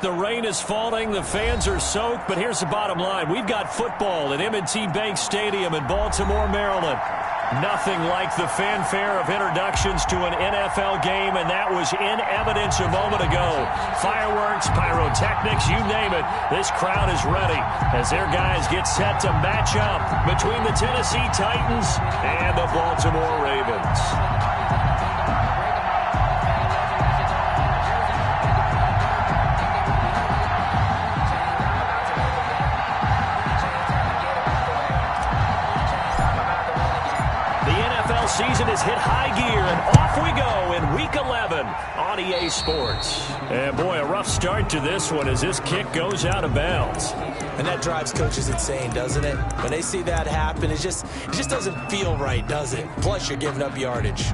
The rain is falling. The fans are soaked. But here's the bottom line. We've got football at M&T Bank Stadium in Baltimore, Maryland. Nothing like the fanfare of introductions to an NFL game, and that was in evidence a moment ago. Fireworks, pyrotechnics, you name it. This crowd is ready as their guys get set to match up between the Tennessee Titans and the Baltimore Ravens. Season has hit high gear, and off we go in Week 11 on EA Sports. And boy, a rough start to this one as this kick goes out of bounds. And that drives coaches insane, doesn't it? When they see that happen, it just doesn't feel right, does it? Plus, you're giving up yardage.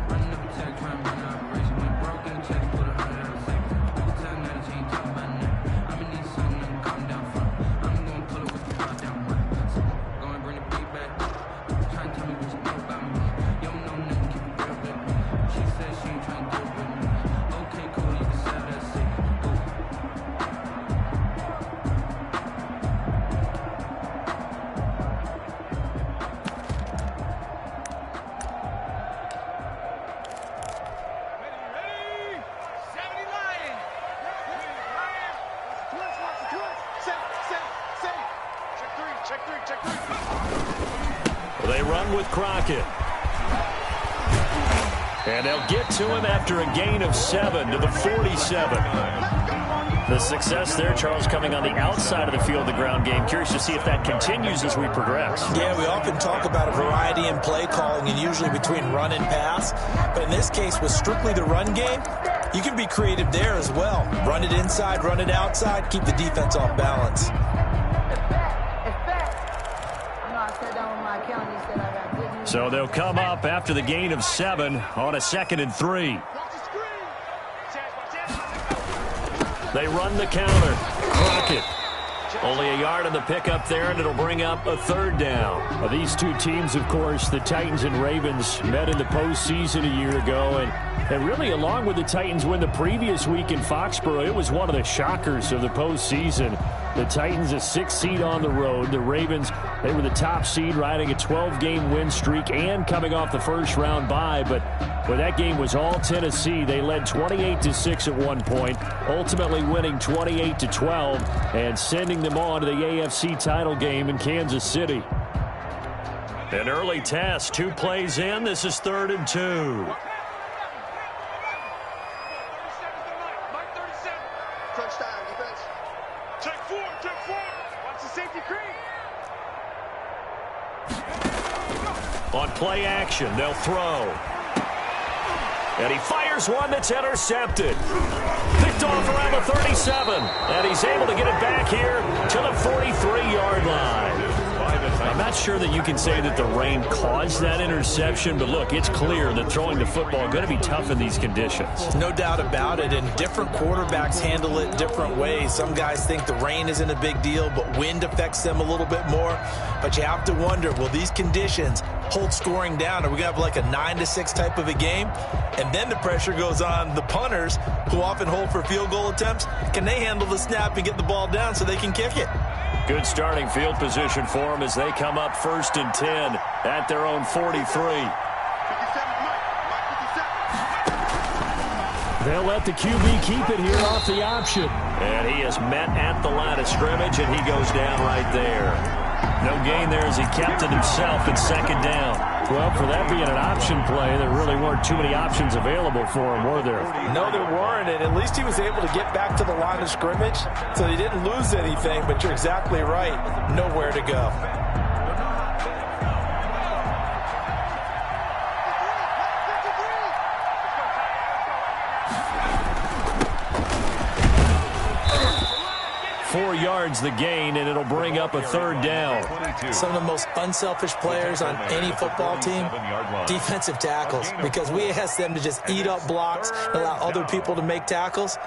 They run with Crockett. And they'll get to him after a gain of 7 to the 47. The success there, Charles, coming on the outside of the field, the ground game. Curious to see if that continues as we progress. Yeah, we often talk about a variety in play calling and usually between run and pass. But in this case, with strictly the run game, you can be creative there as well. Run it inside, run it outside, keep the defense off balance. So they'll come up after the gain of 7 on a 2nd and 3. They run the counter. Crockett. Only a yard on the pickup there, and it'll bring up a 3rd down. Well, these two teams, of course, the Titans and Ravens, met in the postseason a year ago. And really, along with the Titans win the previous week in Foxborough, it was one of the shockers of the postseason. The Titans, a 6th seed on the road. The Ravens, they were the top seed, riding a 12-game win streak and coming off the first-round bye. But when that game was all Tennessee, they led 28-6 at one point, ultimately winning 28-12 and sending them on to the AFC title game in Kansas City. An early test, 2 plays in. This is 3rd and 2. On play action, they'll throw. And he fires one that's intercepted. Picked off around the 37. And he's able to get it back here to the 43-yard line. I'm not sure that you can say that the rain caused that interception, but look, it's clear that throwing the football is going to be tough in these conditions. No doubt about it, and different quarterbacks handle it different ways. Some guys think the rain isn't a big deal, but wind affects them a little bit more. But you have to wonder, will these conditions hold scoring down? Are we going to have like a 9-6 type of a game? And then the pressure goes on the punters, who often hold for field goal attempts. Can they handle the snap and get the ball down so they can kick it? Good starting field position for them as they come up 1st and 10 at their own 43. They'll let the QB keep it here off the option. And he is met at the line of scrimmage, and he goes down right there. No gain there as he kept it himself at 2nd down. Well, for that being an option play, there really weren't too many options available for him, were there? No, there weren't, and at least he was able to get back to the line of scrimmage, so he didn't lose anything, but you're exactly right. Nowhere to go. The gain, and it'll bring up a 3rd down. Some of the most unselfish players on any football team, defensive tackles, because we ask them to just eat up blocks and allow other people to make tackles.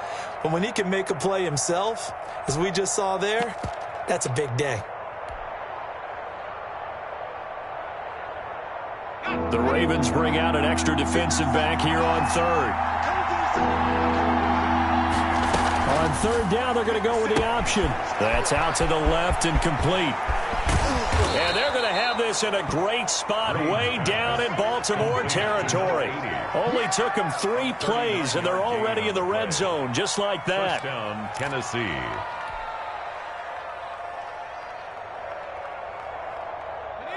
But when he can make a play himself, as we just saw there, that's a big day. The Ravens bring out an extra defensive back here on 3rd. On third down, they're going to go with the option. That's out to the left and complete. And they're going to have this in a great spot way down in Baltimore territory. Only took them 3 plays, and they're already in the red zone, just like that. Touchdown, Tennessee.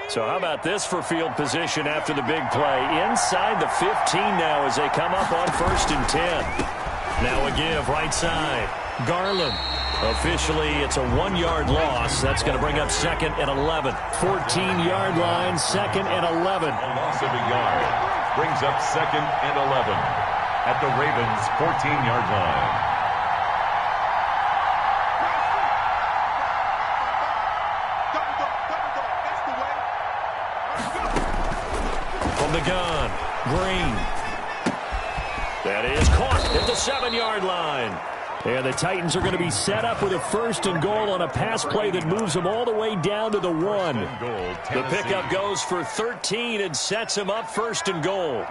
So how about this for field position after the big play? Inside the 15 now as they come up on 1st and 10. Now a give right side. Garland. Officially, it's a 1-yard loss. That's going to bring up 2nd and 11. 14-yard line, 2nd and 11. A loss of a yard brings up 2nd and 11 at the Ravens' 14-yard line. From the gun, Green. That is caught at the 7-yard line. And the Titans are going to be set up with a 1st and goal on a pass play that moves them all the way down to the 1. The pickup goes for 13 and sets them up 1st and goal.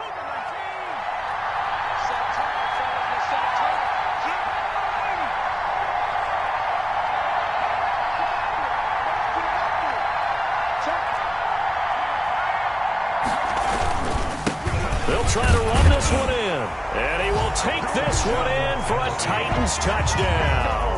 They'll try to run this one in. And he will take this one in for a Titans touchdown.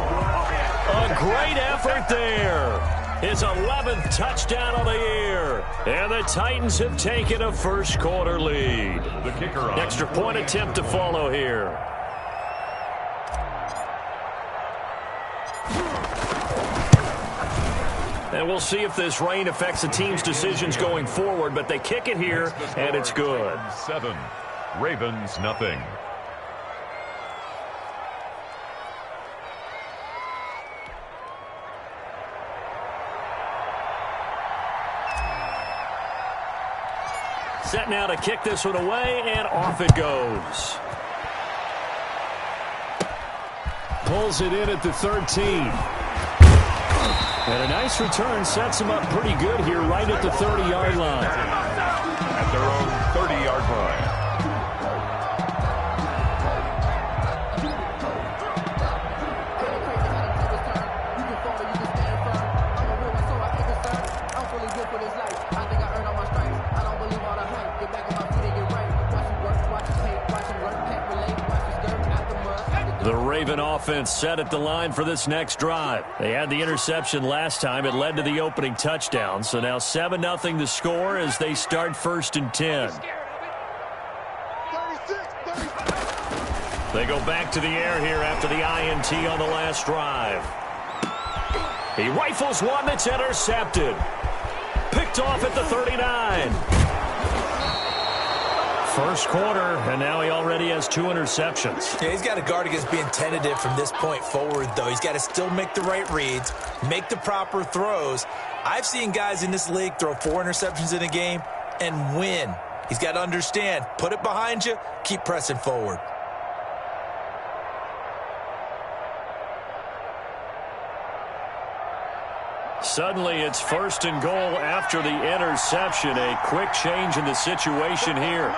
A great effort there. His 11th touchdown of the year. And the Titans have taken a first-quarter lead. The kicker on. Extra point attempt to follow here. And we'll see if this rain affects the team's decisions going forward, but they kick it here, and it's good. 7, Ravens nothing. Set now to kick this one away, and off it goes. Pulls it in at the 13. And a nice return sets him up pretty good here right at the 30-yard line. At their own 30-yard line. The Raven offense set at the line for this next drive. They had the interception last time. It led to the opening touchdown. So now 7-0 the score as they start 1st and 10. They go back to the air here after the INT on the last drive. He rifles one that's intercepted. Picked off at the 39. First quarter, and now he already has 2 interceptions. Yeah, he's got to guard against being tentative from this point forward, though. He's got to still make the right reads, make the proper throws. I've seen guys in this league throw 4 interceptions in a game and win. He's got to understand, put it behind you, keep pressing forward. Suddenly, it's 1st and goal after the interception. A quick change in the situation here.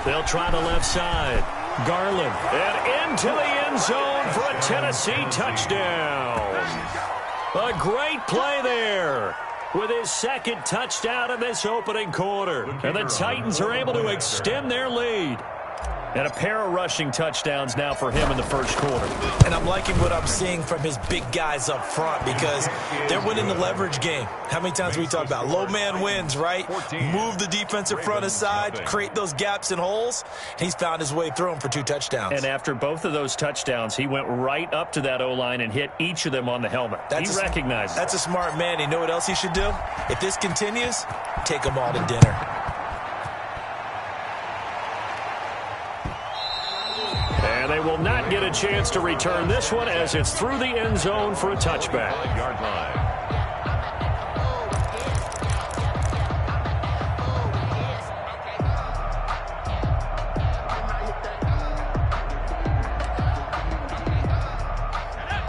They'll try the left side. Garland. And into the end zone for a Tennessee touchdown. A great play there with his 2nd touchdown in this opening quarter. And the Titans are able to extend their lead. And a pair of rushing touchdowns now for him in the first quarter. And I'm liking what I'm seeing from his big guys up front because they're winning the leverage game. How many times we talk about low man wins, right? Move the defensive front aside, create those gaps and holes. He's found his way through them for 2 touchdowns. And after both of those touchdowns, he went right up to that O-line and hit each of them on the helmet. He recognized it. That's a smart man. You know what else he should do? If this continues, take them all to dinner. And they will not get a chance to return this one as it's through the end zone for a touchback. Yard line.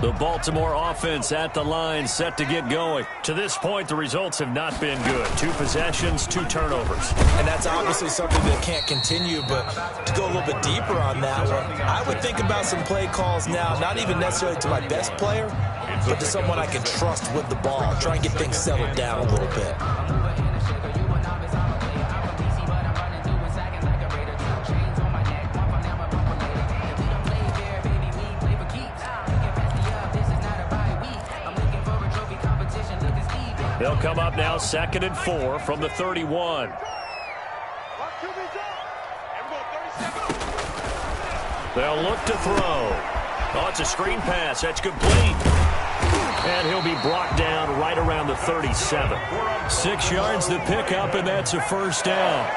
The Baltimore offense at the line, set to get going. To this point, the results have not been good. 2 possessions, 2 turnovers. And that's obviously something that can't continue, but to go a little bit deeper on that one, I would think about some play calls now, not even necessarily to my best player, but to someone I can trust with the ball. Try and get things settled down a little bit. They'll come up now 2nd and 4 from the 31. They'll look to throw. Oh, it's a screen pass. That's complete. And he'll be brought down right around the 37. 6 yards to pick up, and that's a first down.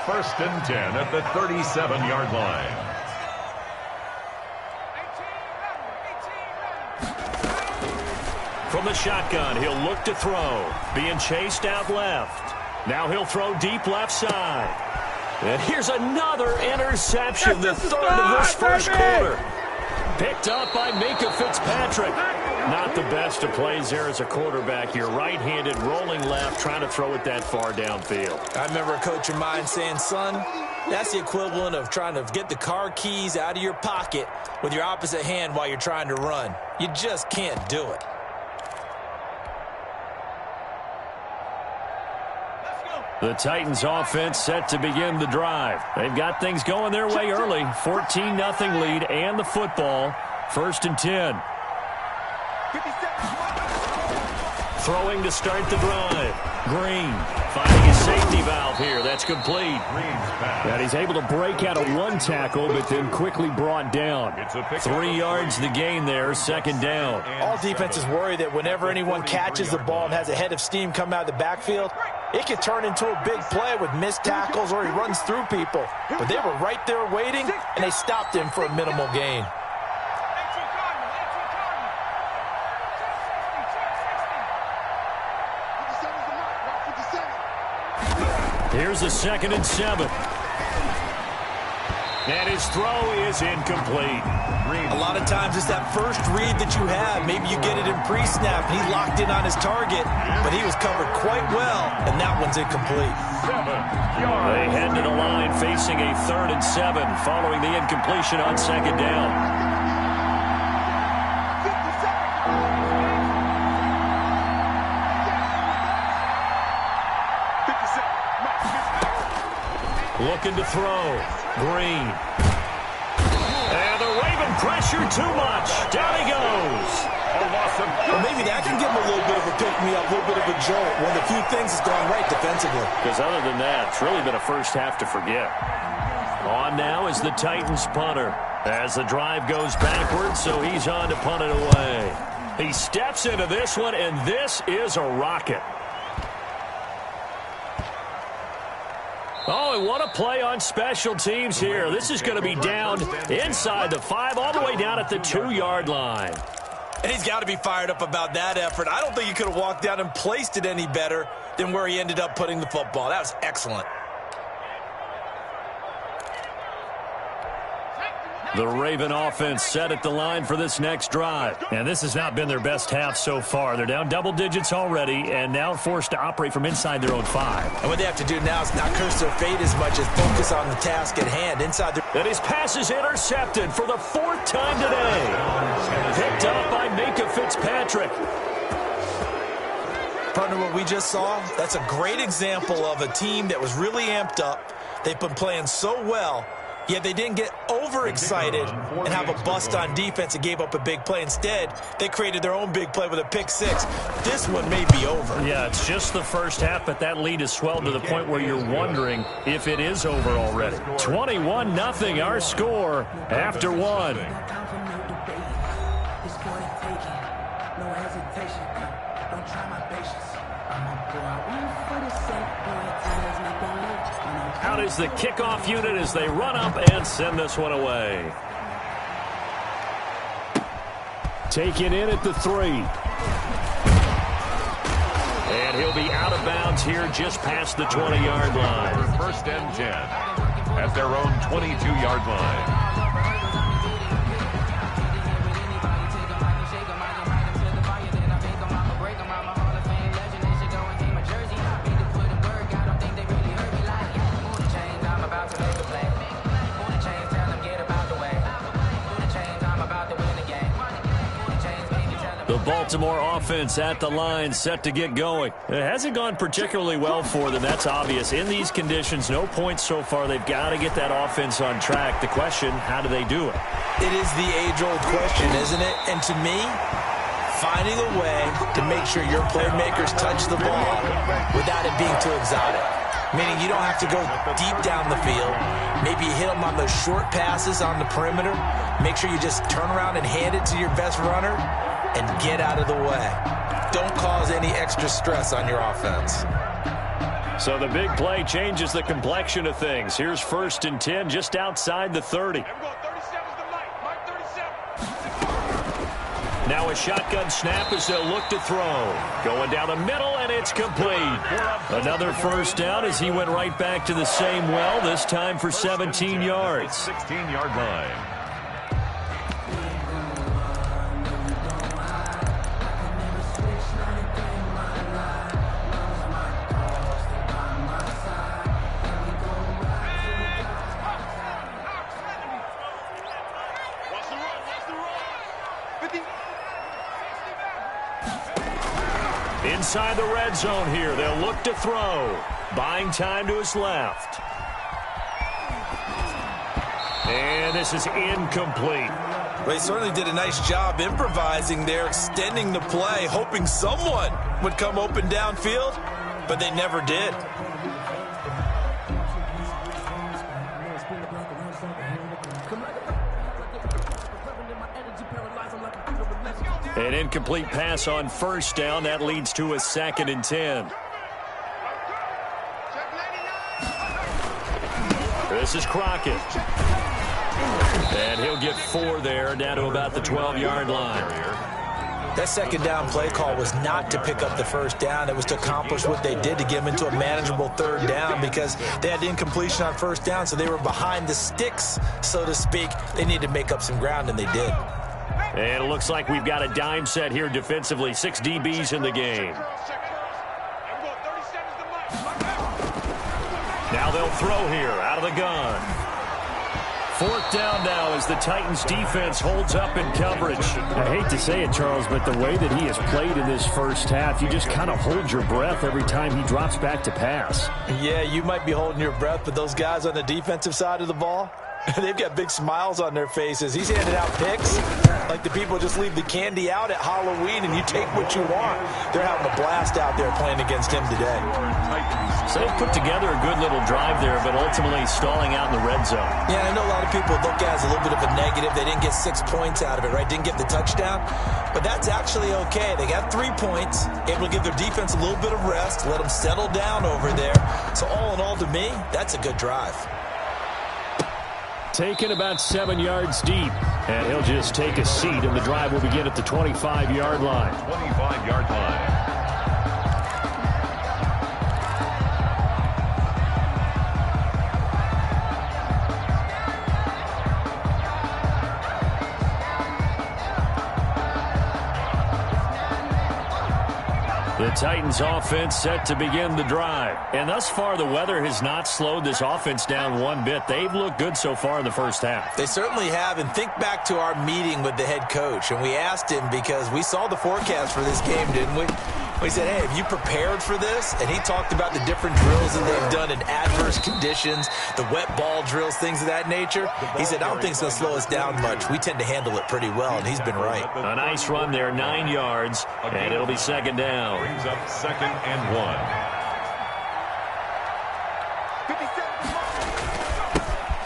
1st and 10 at the 37-yard line. From the shotgun, he'll look to throw. Being chased out left. Now he'll throw deep left side. And here's another interception, the 3rd of this first quarter. Picked up by Minka Fitzpatrick. Not the best of plays there as a quarterback. You're right-handed, rolling left, trying to throw it that far downfield. I remember a coach of mine saying, son, that's the equivalent of trying to get the car keys out of your pocket with your opposite hand while you're trying to run. You just can't do it. The Titans offense set to begin the drive. They've got things going their way early. 14-0 lead and the football. 1st and 10. Throwing to start the drive. Green finding his safety valve here. That's complete. And he's able to break out of 1 tackle, but then quickly brought down. 3 yards the gain there, 2nd down. All defenses worry that whenever anyone catches the ball and has a head of steam come out of the backfield, it can turn into a big play with missed tackles or he runs through people. But they were right there waiting, and they stopped him for a minimal gain. Here's a 2nd and 7. And his throw is incomplete. A lot of times it's that first read that you have. Maybe you get it in pre-snap. He locked in on his target, but he was covered quite well, and that one's incomplete. They head to the line facing a 3rd and 7 following the incompletion on 2nd down. Looking to throw. Green. And the Raven pressure too much. Down he goes. Well, maybe that can give him a little bit of a pick-me-up, a little bit of a jolt. One of the few things that's gone right defensively. Because other than that, it's really been a first half to forget. On now is the Titans punter. As the drive goes backwards, so he's on to punt it away. He steps into this one, and this is a rocket. Oh, and what a play on special teams here. This is going to be down inside the 5, all the way down at the 2-yard line. And he's got to be fired up about that effort. I don't think he could have walked down and placed it any better than where he ended up putting the football. That was excellent. The Raven offense set at the line for this next drive. And this has not been their best half so far. They're down double digits already and now forced to operate from inside their own 5. And what they have to do now is not curse their fate as much as focus on the task at hand. Inside their... And his pass is intercepted for the 4th time today. Picked up by Minka Fitzpatrick. Partner, what we just saw, that's a great example of a team that was really amped up. They've been playing so well. Yet they didn't get overexcited and have a bust on defense and gave up a big play. Instead, they created their own big play with a pick 6. This one may be over. Yeah, it's just the first half, but that lead has swelled to the point where you're wondering if it is over already. 21-0 our score after 1. Out is the kickoff unit as they run up and send this one away. Taken in at the 3. And he'll be out of bounds here just past the 20-yard line. 1st and 10 at their own 22-yard line. Baltimore offense at the line, set to get going. It hasn't gone particularly well for them, that's obvious. In these conditions, no points so far. They've got to get that offense on track. The question, how do they do it? It is the age-old question, isn't it? And to me, finding a way to make sure your playmakers touch the ball without it being too exotic. Meaning you don't have to go deep down the field. Maybe you hit them on those short passes on the perimeter. Make sure you just turn around and hand it to your best runner and get out of the way. Don't cause any extra stress on your offense. So the big play changes the complexion of things. Here's 1st and 10 just outside the 30. Now a shotgun snap as they'll look to throw. Going down the middle, and it's complete. Another first down as he went right back to the same well, this time for 17 yards. 16-yard line. Inside the red zone here. They'll look to throw. Buying time to his left. And this is incomplete. They certainly did a nice job improvising there, extending the play, hoping someone would come open downfield, but they never did. An incomplete pass on first down. That leads to a 2nd and 10. This is Crockett. And he'll get 4 there, down to about the 12-yard line. That second down play call was not to pick up the first down. It was to accomplish what they did to get them into a manageable 3rd down because they had incompletion on first down, so they were behind the sticks, so to speak. They needed to make up some ground, and they did. And it looks like we've got a dime set here defensively. 6 DBs in the game. Now they'll throw here out of the gun. 4th down now as the Titans defense holds up in coverage. I hate to say it, Charles, but the way that he has played in this first half, you just kind of hold your breath every time he drops back to pass. Yeah, you might be holding your breath, but those guys on the defensive side of the ball, they've got big smiles on their faces. He's handing out picks like the people just leave the candy out at Halloween and you take what you want. They're having a blast out there playing against him today. So they've put together a good little drive there, but ultimately stalling out in the red zone. Yeah, I know a lot of people look at it as a little bit of a negative. They didn't get 6 points out of it, right? Didn't get the touchdown. But that's actually okay. They got 3 points, able to give their defense a little bit of rest, let them settle down over there. So all in all, to me, that's a good drive. Taken about 7 yards deep, and he'll just take a seat, and the drive will begin at the 25-yard line. 25-yard line. The Titans offense set to begin the drive. And thus far, the weather has not slowed this offense down one bit. They've looked good so far in the first half. They certainly have. And think back to our meeting with the head coach. And we asked him because we saw the forecast for this game, didn't we? We said, hey, have you prepared for this? And he talked about the different drills that they've done in adverse conditions, the wet ball drills, things of that nature. He said, I don't think it's going to slow us down much. We tend to handle it pretty well, and he's been right. A nice run there, 9 yards, and it'll be 2nd down. Brings up 2nd and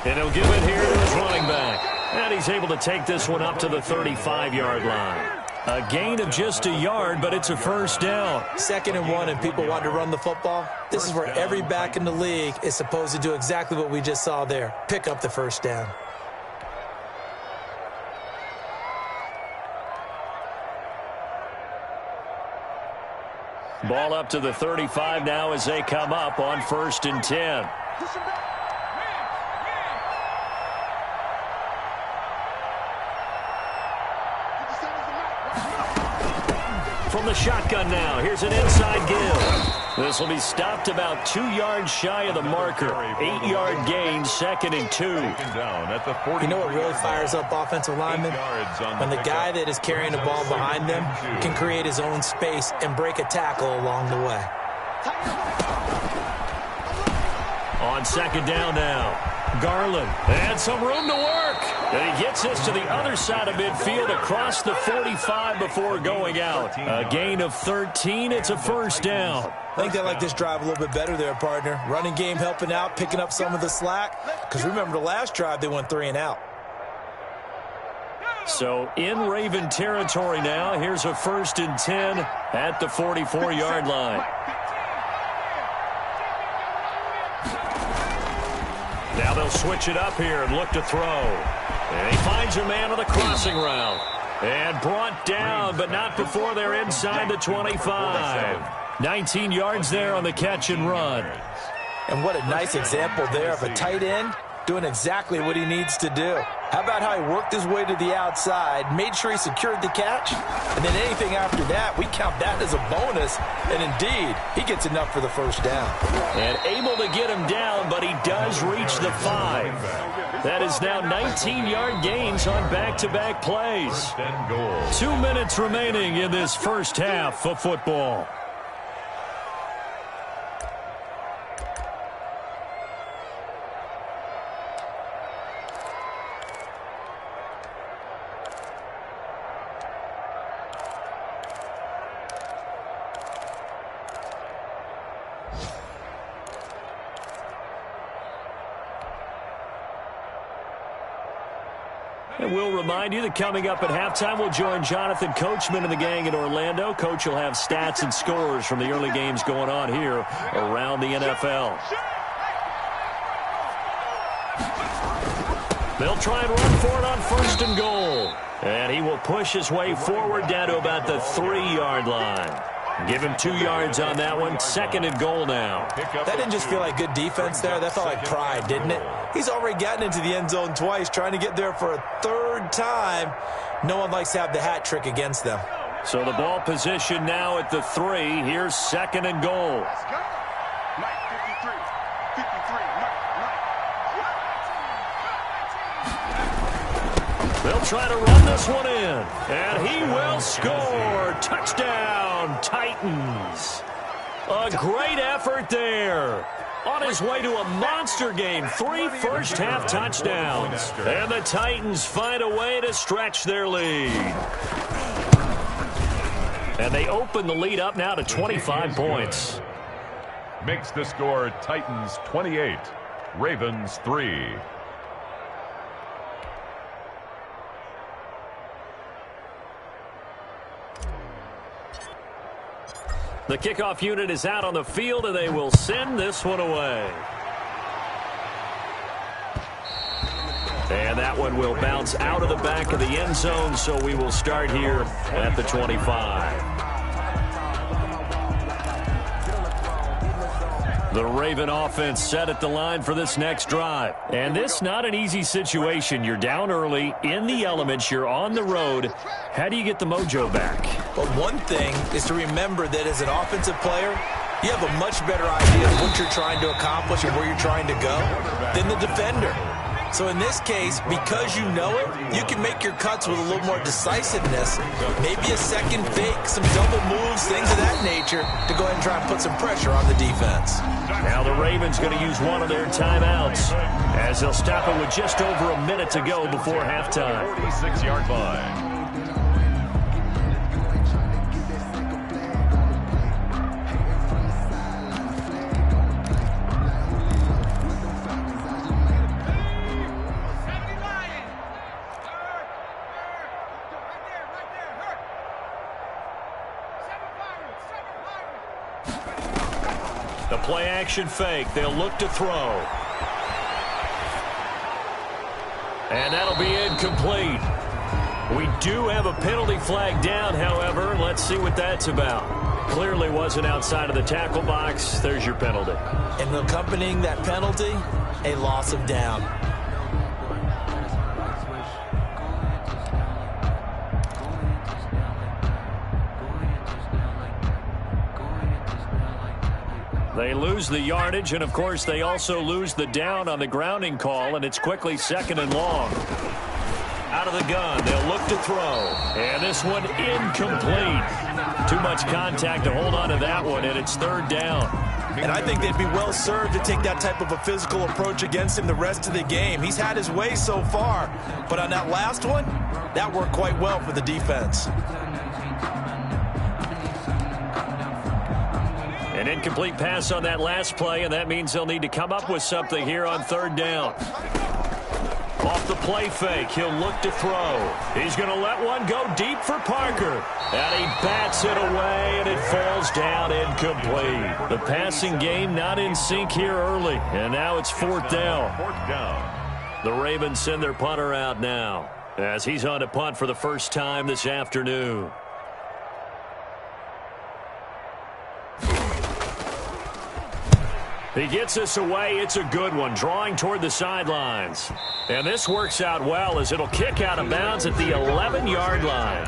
1. And he'll give it here to his running back. And he's able to take this one up to the 35-yard line. A gain of just a yard, but it's a first down. 2nd and 1, and people want to run the football. This is where every back in the league is supposed to do exactly what we just saw there. Pick up the first down. Ball up to the 35 now as they come up on 1st and 10. From the shotgun now, here's an inside give. This will be stopped about 2 yards shy of the marker. 8-yard gain, 2nd and 2. You know what really fires up offensive linemen? When the guy that is carrying the ball behind them can create his own space and break a tackle along the way. On 2nd down now. Garland, and some room to work. And he gets this to the other side of midfield across the 45 before going out. A gain of 13. It's a 1st down. I think they like this drive a little bit better there, partner. Running game helping out, picking up some of the slack. Because remember, the last drive, they went 3 and out. So in Raven territory now. Here's a 1st and 10 at the 44-yard line. Now they'll switch it up here and look to throw. And he finds a man on the crossing route. And brought down, but not before they're inside the 25. 19 yards there on the catch and run. And what a nice example there of a tight end doing exactly what he needs to do. How about how he worked his way to the outside, made sure he secured the catch, and then anything after that, we count that as a bonus. And indeed, he gets enough for the 1st down. And able to get him down, but he does reach the 5. That is now 19-yard gains on back-to-back plays. 2 minutes remaining in this first half of football. And we'll remind you that coming up at halftime, we'll join Jonathan Coachman and the gang in Orlando. Coach will have stats and scores from the early games going on here around the NFL. They'll try and run for it on 1st and goal. And he will push his way forward down to about the 3-yard line. Give him 2 yards on that one. 2nd and goal now. That didn't just feel like good defense there. That felt like pride, didn't it? He's already gotten into the end zone twice, trying to get there for a 3rd time. No one likes to have the hat trick against them. So the ball position now at the 3. Here's 2nd and goal. They'll try to run this one in. And he will score. Touchdown, Titans. A great effort there. On his way to a monster game. 3 first-half touchdowns. And the Titans find a way to stretch their lead. And they open the lead up now to 25 points. Makes the score Titans 28, Ravens 3. The kickoff unit is out on the field, and they will send this one away. And that one will bounce out of the back of the end zone, so we will start here at the 25. The Raven offense set at the line for this next drive. And this not an easy situation. You're down early, in the elements, you're on the road. How do you get the mojo back? Well, one thing is to remember that as an offensive player, you have a much better idea of what you're trying to accomplish and where you're trying to go than the defender. So in this case, because you know it, you can make your cuts with a little more decisiveness, maybe a second fake, some double moves, things of that nature, to go ahead and try and put some pressure on the defense. Now the Ravens going to use one of their timeouts as they'll stop it with just over a minute to go before halftime. 46-yard line. The play action fake. They'll look to throw. And that'll be incomplete. We do have a penalty flag down, however. Let's see what that's about. Clearly wasn't outside of the tackle box. There's your penalty. And accompanying that penalty, a loss of down. They lose the yardage, and, of course, they also lose the down on the grounding call, and it's quickly 2nd and long. Out of the gun, they'll look to throw. And this one incomplete. Too much contact to hold on to that one, and it's 3rd down. And I think they'd be well served to take that type of a physical approach against him the rest of the game. He's had his way so far, but on that last one, that worked quite well for the defense. An incomplete pass on that last play, and that means they'll need to come up with something here on 3rd down. Off the play fake, he'll look to throw. He's going to let one go deep for Parker. And he bats it away, and it falls down incomplete. The passing game not in sync here early, and now it's 4th down. 4th down. The Ravens send their punter out now as he's on to punt for the first time this afternoon. He gets us away. It's a good one, drawing toward the sidelines. And this works out well as it'll kick out of bounds at the 11-yard line.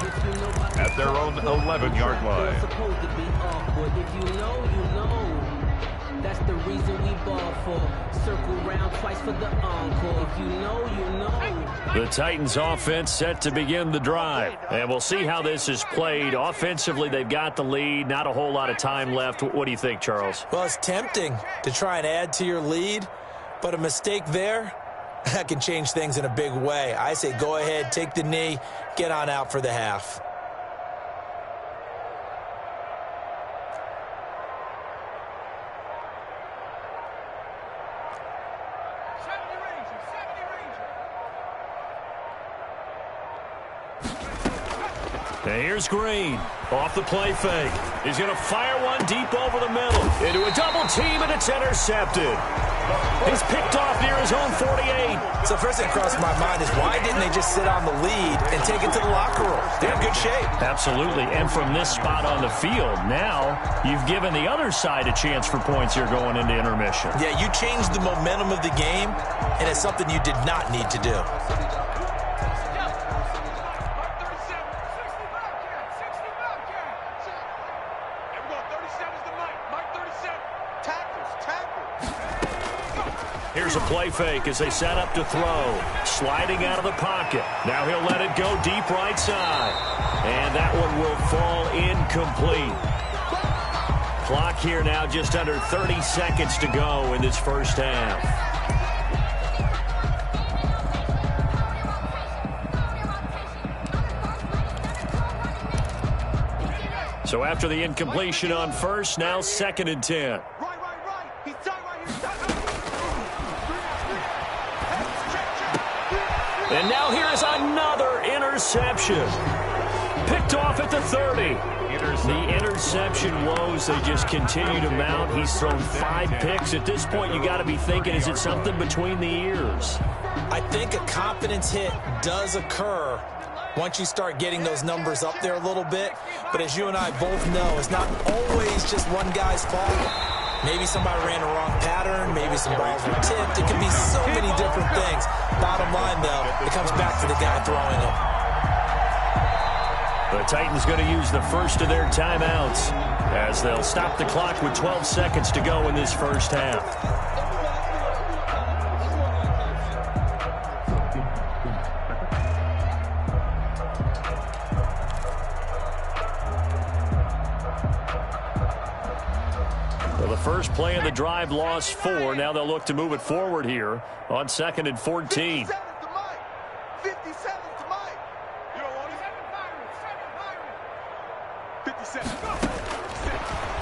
At their own 11-yard line. That's the reason we ball for. Circle round twice for the encore. If you know, you know. The Titans offense set to begin the drive. And we'll see how this is played. Offensively, they've got the lead. Not a whole lot of time left. What do you think, Charles? Well, it's tempting to try and add to your lead, but a mistake there, that can change things in a big way. I say go ahead, take the knee, get on out for the half. And here's Green off the play fake. He's going to fire one deep over the middle into a double team, and it's intercepted. He's picked off near his own 48. So first thing crossed my mind is why didn't they just sit on the lead and take it to the locker room? They're in good shape. Absolutely. And from this spot on the field, now you've given the other side a chance for points here going into intermission. Yeah, you changed the momentum of the game, and it's something you did not need to do. Here's a play fake as they set up to throw. Sliding out of the pocket. Now he'll let it go deep right side. And that one will fall incomplete. Clock here now just under 30 seconds to go in this first half. So after the incompletion on first, now 2nd and 10. And now here is another interception. Picked off at the 30. The interception woes, they just continue to mount. He's thrown 5 picks. At this point, you got to be thinking, is it something between the ears? I think a confidence hit does occur once you start getting those numbers up there a little bit. But as you and I both know, it's not always just one guy's fault. Maybe somebody ran a wrong pattern. Maybe some balls were tipped. It could be so many different things. Bottom line, though, it comes back to the guy throwing them. The Titans going to use the first of their timeouts as they'll stop the clock with 12 seconds to go in this first half. First play of the drive, lost 4. Now they'll look to move it forward here on 2nd and 14. 57 to Mike. You don't want it? 57.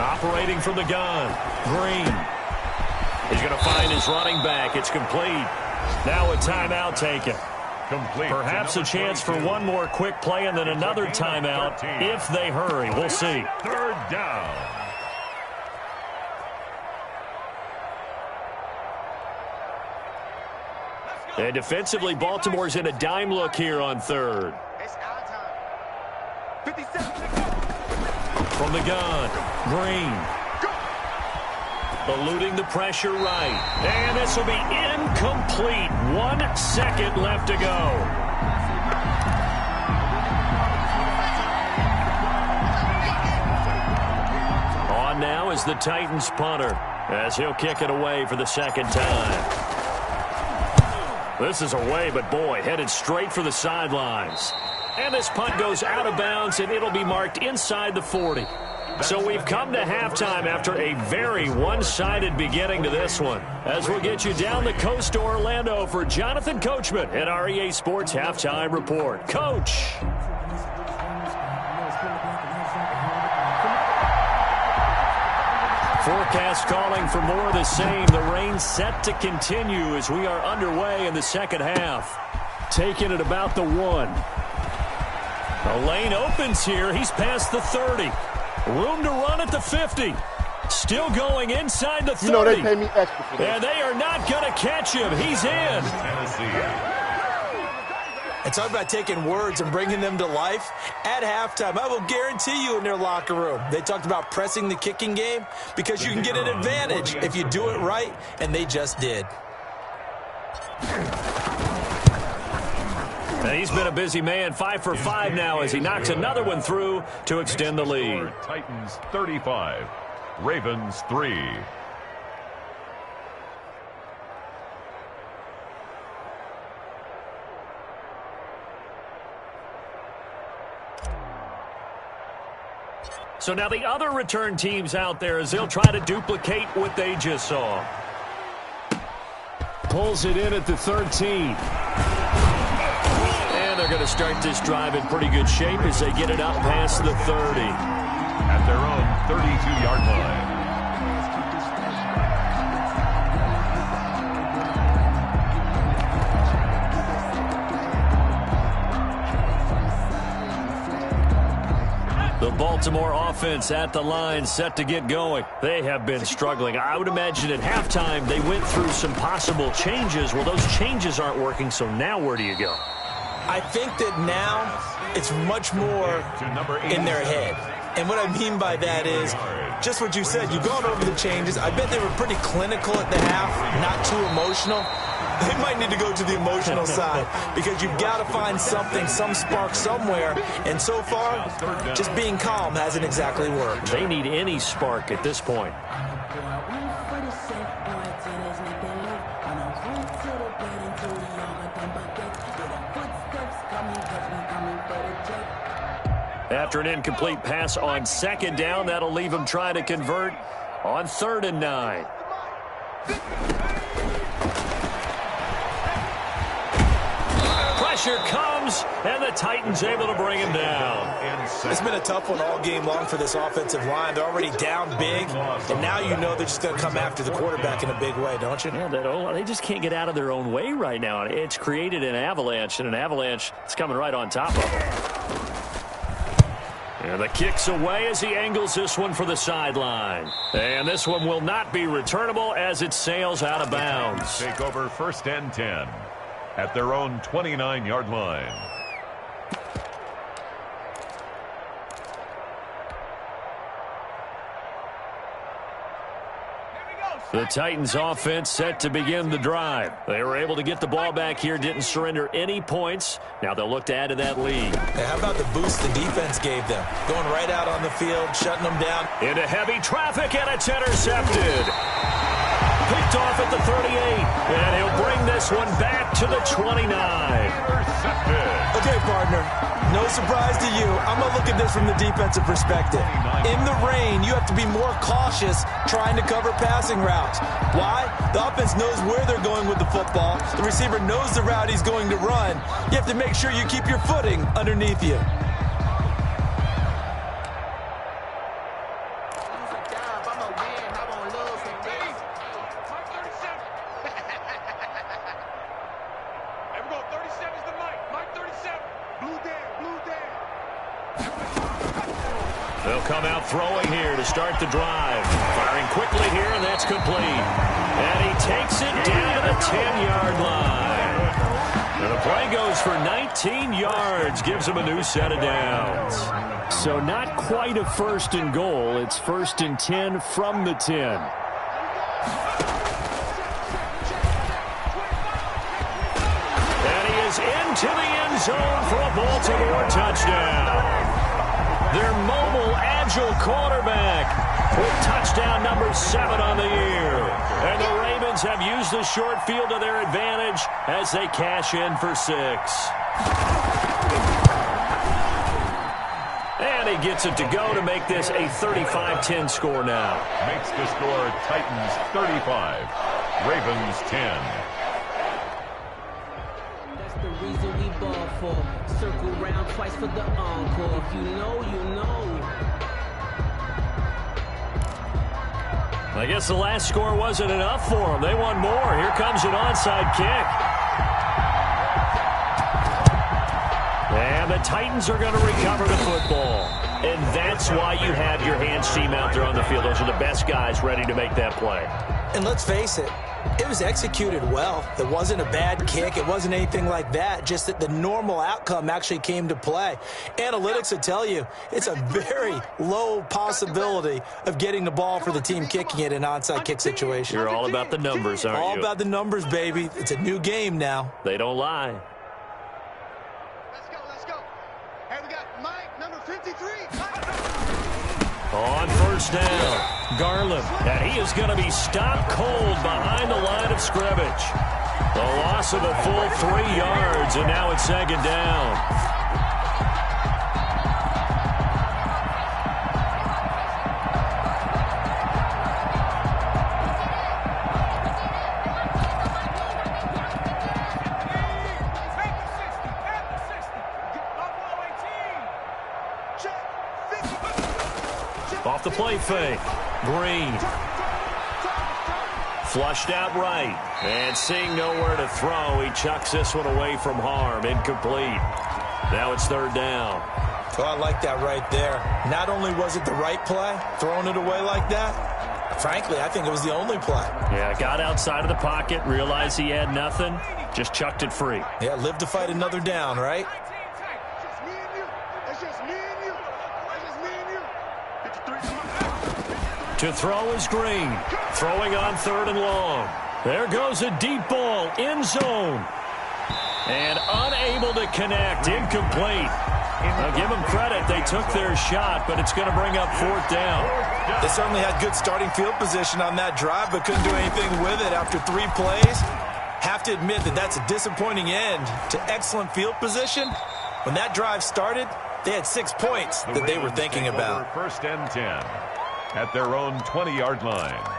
Operating from the gun. Green. He's going to find his running back. It's complete. Now a timeout taken. Complete. Perhaps a chance for one more quick play and then another timeout if they hurry. We'll see. 3rd down. And defensively, Baltimore's in a dime look here on 3rd. It's our time. 57. From the gun, Green. Eluding the pressure right. And this will be incomplete. 1 second left to go. On now is the Titans punter. as he'll kick it away for the second time. This is away, but boy, headed straight for the sidelines. And this punt goes out of bounds, and it'll be marked inside the 40. So we've come to halftime after a very one-sided beginning to this one. As we'll get you down the coast to Orlando for Jonathan Coachman at our EA Sports Halftime Report. Coach. Forecast calling for more of the same. The rain set to continue as we are underway in the second half. Taking it about the 1. The lane opens here. He's past the 30. Room to run at the 50. Still going inside the 30. You know they pay me extra for that. And they are not going to catch him. He's in. Tennessee. And talk about taking words and bringing them to life. At halftime, I will guarantee you in their locker room, they talked about pressing the kicking game because you can get an advantage if you do it right, and they just did. He's been a busy man, 5 for 5 now as he knocks another one through to extend the lead. Titans 35, Ravens 3. So now the other return teams out there as they'll try to duplicate what they just saw. Pulls it in at the 13. And they're going to start this drive in pretty good shape as they get it up past the 30. At their own 32-yard line. The Baltimore offense at the line set to get going. They have been struggling. I would imagine at halftime they went through some possible changes. Well, those changes aren't working, so now where do you go? I think that now it's much more in their head. And what I mean by that is just what you said. You've gone over the changes. I bet they were pretty clinical at the half, not too emotional. They might need to go to the emotional side because you've got to find something, some spark somewhere. And so far, just being calm hasn't exactly worked. They need any spark at this point. After an incomplete pass on second down, that'll leave them trying to convert on 3rd and 9. Pressure comes, and the Titans able to bring him down. It's been a tough one all game long for this offensive line. They're already down big, and now you know they're just going to come after the quarterback in a big way, don't you? Yeah, they just can't get out of their own way right now. It's created an avalanche, and an avalanche is coming right on top of them. And the kick's away as he angles this one for the sideline. And this one will not be returnable as it sails out of bounds. Take over 1st and 10 at their own 29-yard line. The Titans offense set to begin the drive. They were able to get the ball back here, didn't surrender any points. Now they'll look to add to that lead. Hey, how about the boost the defense gave them? Going right out on the field, shutting them down. Into heavy traffic, and it's intercepted. Picked off at the 38, and he'll bring this one back to the 29. Okay, partner, no surprise to you. I'm going to look at this from the defensive perspective. In the rain, you have to be more cautious trying to cover passing routes. Why? The offense knows where they're going with the football. The receiver knows the route he's going to run. You have to make sure you keep your footing underneath you. They'll come out throwing here to start the drive. Firing quickly here, and that's complete. And he takes it down to the 10-yard line. And the play goes for 19 yards, gives him a new set of downs. So not quite a 1st and goal. It's 1st and 10 from the 10. And he is into the end zone for a Baltimore touchdown. Their mobile, agile quarterback with touchdown number 7 on the year. And the Ravens have used the short field to their advantage as they cash in for 6. And he gets it to go to make this a 35-10 score now. Makes the score Titans 35, Ravens 10. That's the reason we ball for. Circle round twice for the encore. If you know, you know. I guess the last score wasn't enough for them. They want more. Here comes an onside kick. And the Titans are going to recover the football. And that's why you have your hands team out there on the field. Those are the best guys ready to make that play. And let's face it, it was executed well. It wasn't a bad kick. It wasn't anything like that. Just that the normal outcome actually came to play. Analytics will tell you it's a very low possibility of getting the ball for the team kicking it in an onside kick situation. You're all about the numbers, aren't you? All about the numbers, baby. It's a new game now. They don't lie. Let's go. Hey, we got Mike, number 53. On first down, Garland, and he is going to be stopped cold behind the line of scrimmage. A loss of a full 3 yards, and now it's second down. Off the play fake. Green. Flushed out right. And seeing nowhere to throw, he chucks this one away from harm. Incomplete. Now it's third down. Oh, I like that right there. Not only was it the right play, throwing it away like that, frankly, I think it was the only play. Yeah, got outside of the pocket, realized he had nothing, just chucked it free. Yeah, live to fight another down, right? To throw is Green. Throwing on third and long. There goes a deep ball. End zone. And unable to connect. Incomplete. Now give them credit. They took their shot, but it's going to bring up fourth down. They certainly had good starting field position on that drive, but couldn't do anything with it after 3 plays. Have to admit that that's a disappointing end to excellent field position. When that drive started, they had 6 points that they were thinking about. First and 10 at their own 20-yard line.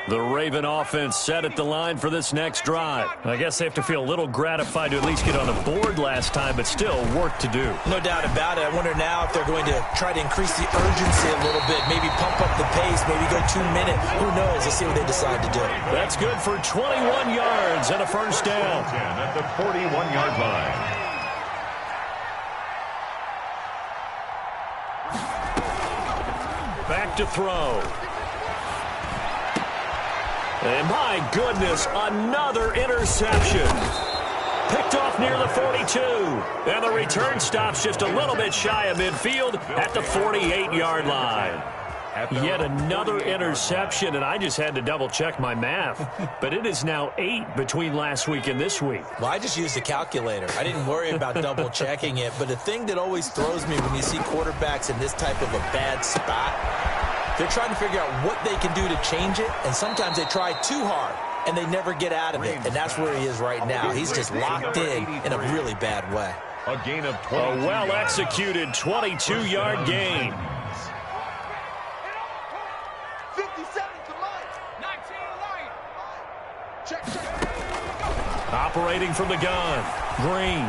The Raven offense set at the line for this next drive. I guess they have to feel a little gratified to at least get on the board last time, but still work to do. No doubt about it. I wonder now if they're going to try to increase the urgency a little bit, maybe pump up the pace, maybe go 2 minutes. Who knows? Let's see what they decide to do. That's good for 21 yards and a first down. At the 41-yard line. Back to throw. And my goodness, another interception. Picked off near the 42. And the return stops just a little bit shy of midfield at the 48-yard line. Yet another interception, and I just had to double-check my math. But it is now 8 between last week and this week. Well, I just used a calculator. I didn't worry about double-checking it. But the thing that always throws me when you see quarterbacks in this type of a bad spot, they're trying to figure out what they can do to change it, and sometimes they try too hard, and they never get out of it, and that's where he is right now. He's just locked in a really bad way. A gain of 20. A well-executed 22-yard gain. 57 to Mike. 19 line. Check. Operating from the gun. Green.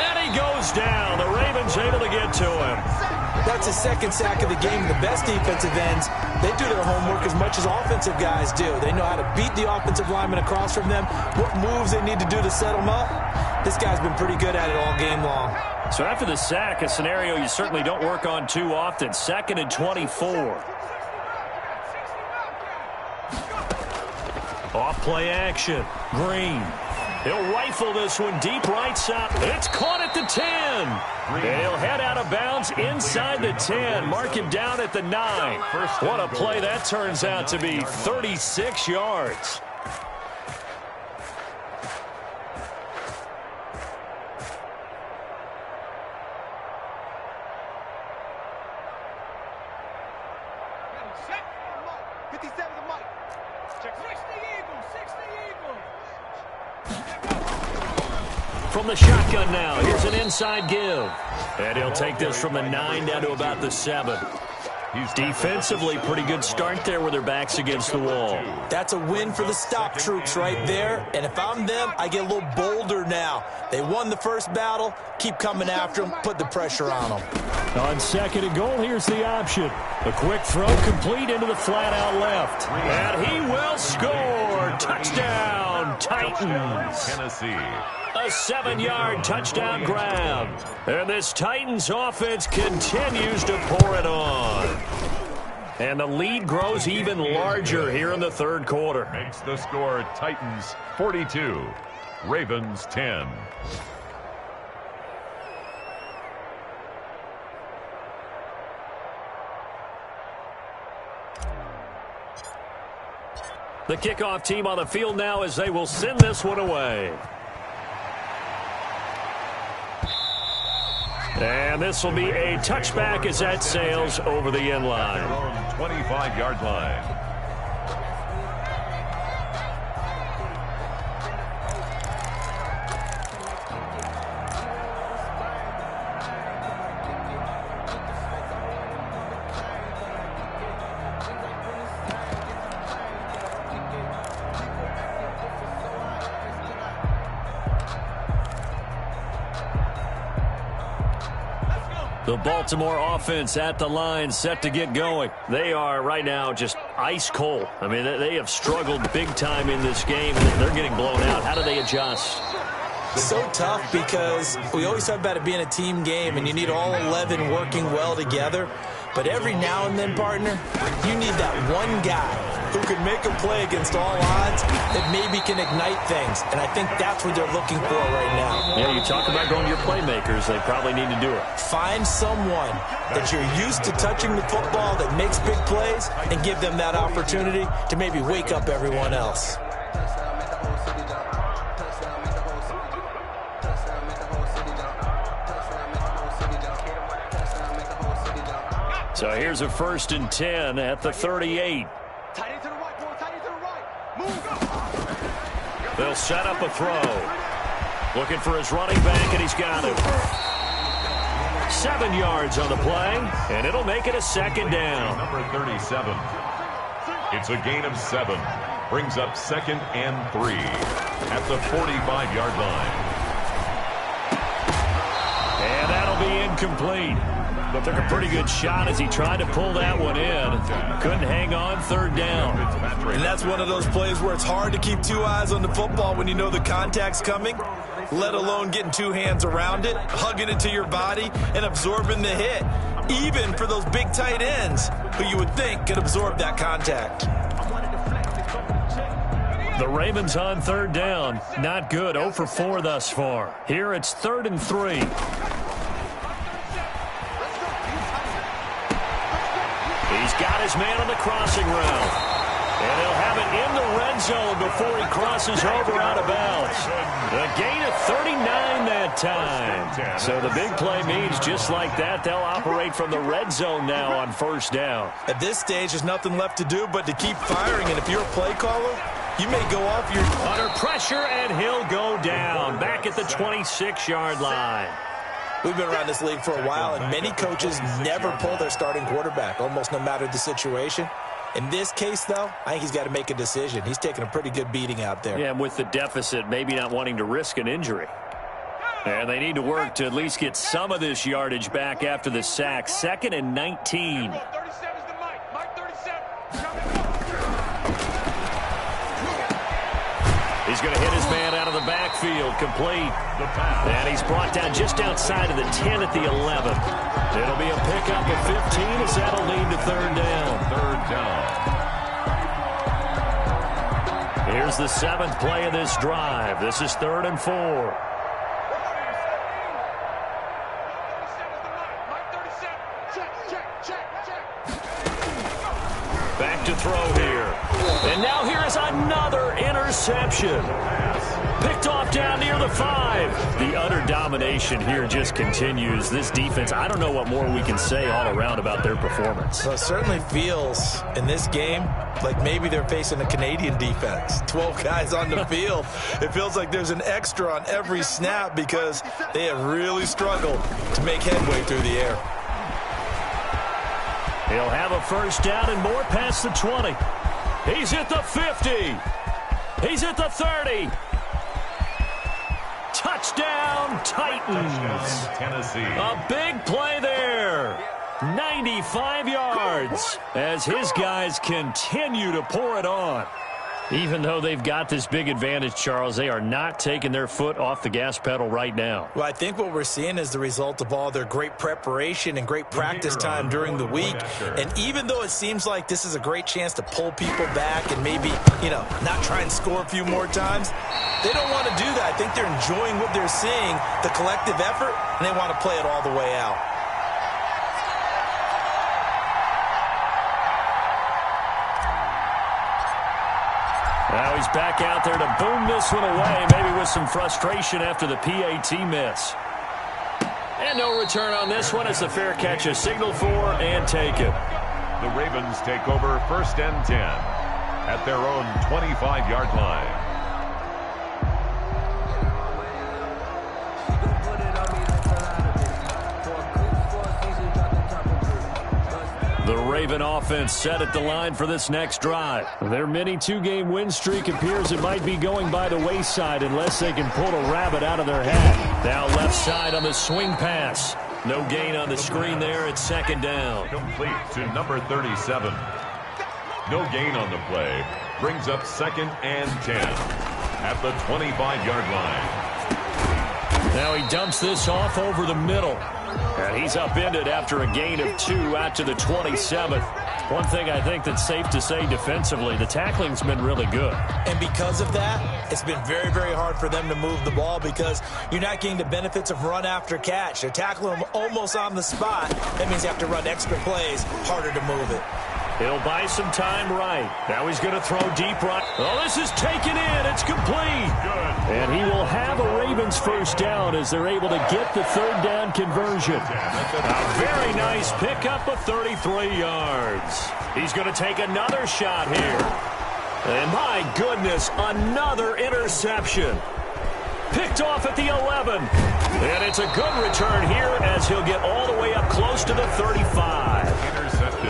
And he goes down. The Ravens able to get to him. That's his second sack of the game. The best defensive ends, they do their homework as much as offensive guys do. They know how to beat the offensive lineman across from them, what moves they need to do to set them up. This guy's been pretty good at it all game long. So after the sack, a scenario you certainly don't work on too often. 2nd and 24. Off play action. Green. He'll rifle this one deep right side. It's caught at the 10. And he'll head out of bounds inside the 10. Mark him down at the 9. What a play that turns out to be. 36 yards. From the shotgun now, here's an inside give. And he'll take this from the 9 down to about the 7. Defensively, pretty good start there with their backs against the wall. That's a win for the stop troops right there. And if I'm them, I get a little bolder now. They won the first battle. Keep coming after them. Put the pressure on them. On 2nd and goal, here's the option. A quick throw complete into the flat out left. And he will score. Touchdown, Titans. Tennessee. A 7-yard touchdown grab. And this Titans offense continues to pour it on. And the lead grows even larger here in the third quarter. Makes the score Titans 42, Ravens 10. The kickoff team on the field now as they will send this one away. And this will be a touchback as that sails over the end line. 25-yard line. The Baltimore offense at the line, set to get going. They are right now just ice cold. I mean, they have struggled big time in this game. They're getting blown out. How do they adjust? So tough because we always talk about it being a team game, and you need all 11 working well together. But every now and then, partner, you need that one guy who can make a play against all odds that maybe can ignite things. And I think that's what they're looking for right now. Yeah, you talk about going to your playmakers. They probably need to do it. Find someone that you're used to touching the football that makes big plays and give them that opportunity to maybe wake up everyone else. So here's a 1st and 10 at the 38. They'll set up a throw. Looking for his running back, and he's got it. 7 yards on the play, and it'll make it a 2nd down. Number 37. It's a gain of 7. Brings up 2nd and 3 at the 45-yard line. And that'll be incomplete. Took a pretty good shot as he tried to pull that one in. Couldn't hang on, 3rd down. And that's one of those plays where it's hard to keep 2 eyes on the football when you know the contact's coming, let alone getting 2 hands around it, hugging it to your body, and absorbing the hit, even for those big tight ends who you would think could absorb that contact. The Ravens on 3rd down. Not good. 0 for 4 thus far. Here it's 3rd and 3. He's got his man on the crossing route. And he'll have it in the red zone before he crosses over out of bounds. A gain of 39 that time. So the big play means just like that, they'll operate from the red zone now on 1st down. At this stage, there's nothing left to do but to keep firing. And if you're a play caller, you may go off your... Under pressure, and he'll go down. Back at the 26-yard line. We've been around this league for a while, and many coaches never pull their starting quarterback, almost no matter the situation. In this case, though, I think he's got to make a decision. He's taking a pretty good beating out there. Yeah, and with the deficit, maybe not wanting to risk an injury. And they need to work to at least get some of this yardage back after the sack. 2nd and 19. He's going to hit his man out of the backfield, complete. And he's brought down just outside of the 10 at the 11. It'll be a pickup of 15 as that'll lead to 3rd down. 3rd down. here's the 7th play of this drive. This is 3rd and 4. Back to throw here. And now here is another interception. Picked off down near the 5. The utter domination here just continues. This defense, I don't know what more we can say all around about their performance. Well, it certainly feels in this game like maybe they're facing a Canadian defense. 12 guys on the field. It feels like there's an extra on every snap because they have really struggled to make headway through the air. He'll have a first down and more past the 20. He's at the 50. He's at the 30. Touchdown, Titans. Touchdown, Tennessee. A big play there. 95 yards as his guys continue to pour it on. Even though they've got this big advantage, Charles, they are not taking their foot off the gas pedal right now. Well, I think what we're seeing is the result of all their great preparation and great practice time during the week. And even though it seems like this is a great chance to pull people back and maybe, not try and score a few more times, they don't want to do that. I think they're enjoying what they're seeing, the collective effort, and they want to play it all the way out. Now he's back out there to boom this one away, maybe with some frustration after the PAT miss. And no return on this one as the fair catch is signaled for and taken. The Ravens take over 1st and 10 at their own 25-yard line. The Raven offense set at the line for this next drive. Their mini 2-game win streak appears it might be going by the wayside unless they can pull a rabbit out of their hat. Now left side on the swing pass. No gain on the screen there. It's 2nd down. Complete to number 37. No gain on the play. Brings up 2nd and 10 at the 25-yard line. Now he dumps this off over the middle. And he's upended after a gain of 2 out to the 27th. One thing I think that's safe to say defensively, the tackling's been really good. And because of that, it's been very, very hard for them to move the ball because you're not getting the benefits of run after catch. They're tackling them almost on the spot. That means you have to run extra plays, harder to move it. He'll buy some time right. Now he's going to throw deep right. Oh, this is taken in. It's complete. Good. And he will have a Ravens first down as they're able to get the 3rd down conversion. A very nice pickup of 33 yards. He's going to take another shot here. And my goodness, another interception. Picked off at the 11. And it's a good return here as he'll get all the way up close to the 35.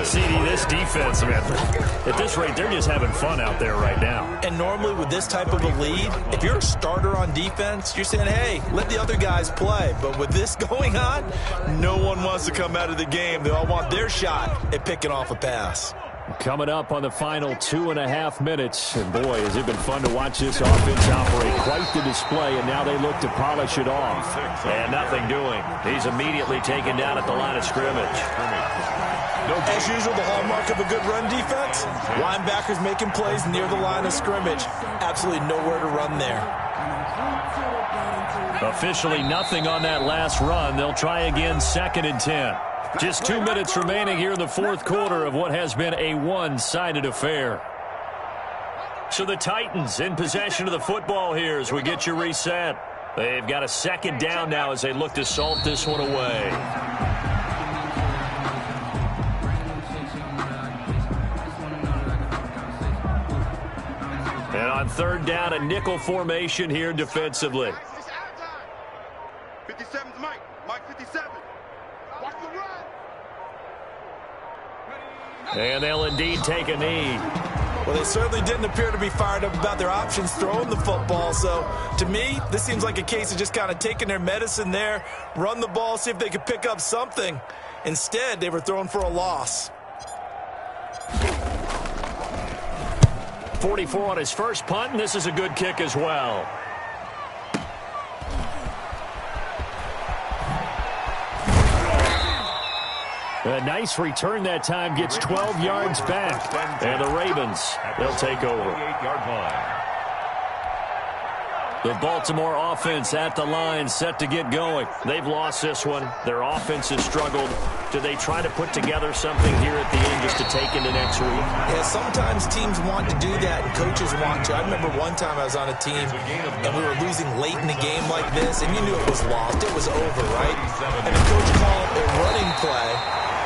CD, this defense, man, at this rate, they're just having fun out there right now. And normally with this type of a lead, if you're a starter on defense, you're saying, hey, let the other guys play. But with this going on, no one wants to come out of the game. They all want their shot at picking off a pass. Coming up on the final 2.5 minutes. And boy, has it been fun to watch this offense operate. Quite the display, and now they look to polish it off. And nothing doing. He's immediately taken down at the line of scrimmage. As usual, the hallmark of a good run defense, linebackers making plays near the line of scrimmage. Absolutely nowhere to run there. Officially nothing on that last run. They'll try again 2nd and 10. Just 2 minutes remaining here in the 4th quarter of what has been a one-sided affair. So the Titans in possession of the football here as we get you reset. They've got a 2nd down now as they look to salt this one away. And on 3rd down, a nickel formation here defensively. 57's Mike. Mike 57. Watch the run. And they'll indeed take a knee. Well, they certainly didn't appear to be fired up about their options throwing the football. So, to me, this seems like a case of just kind of taking their medicine there, run the ball, see if they could pick up something. Instead, they were throwing for a loss. 44 on his first punt, and this is a good kick as well. A nice return that time, gets 12 yards back. And the Ravens, they'll take over. 28-yard line. The Baltimore offense at the line, set to get going. They've lost this one. Their offense has struggled. Do they try to put together something here at the end just to take into next week? Yeah, sometimes teams want to do that, and coaches want to. I remember one time I was on a team, and we were losing late in the game like this, and you knew it was lost. It was over, right? And the coach called a running play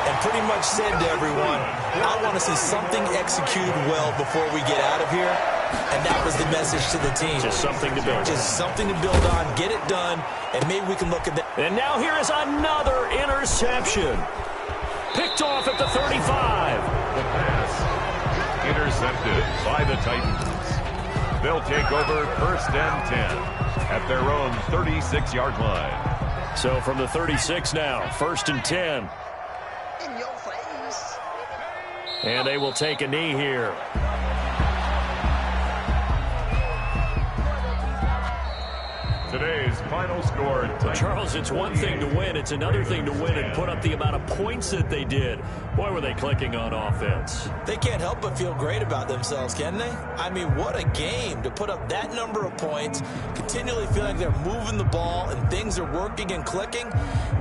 and pretty much said to everyone, I want to see something executed well before we get out of here. And that was the message to the team. Just something to build. Just something to build on, get it done, and maybe we can look at that. And now here is another interception. Picked off at the 35. The pass intercepted by the Titans. They'll take over 1st and 10 at their own 36-yard line. So from the 36 now, 1st and 10. In your face. And they will take a knee here. Today's final score. Charles, it's one thing to win. It's another thing to win and put up the amount of points that they did. Boy, were they clicking on offense. They can't help but feel great about themselves, can they? I mean, what a game to put up that number of points, continually feel like they're moving the ball and things are working and clicking.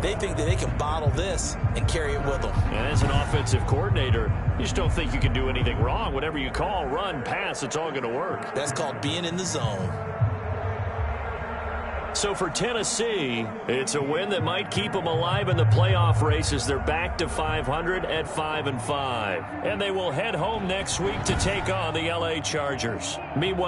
They think that they can bottle this and carry it with them. And as an offensive coordinator, you just don't think you can do anything wrong. Whatever you call, run, pass, it's all going to work. That's called being in the zone. So for Tennessee, it's a win that might keep them alive in the playoff race as they're back to 500 at 5-5. And they will head home next week to take on the LA Chargers. Meanwhile,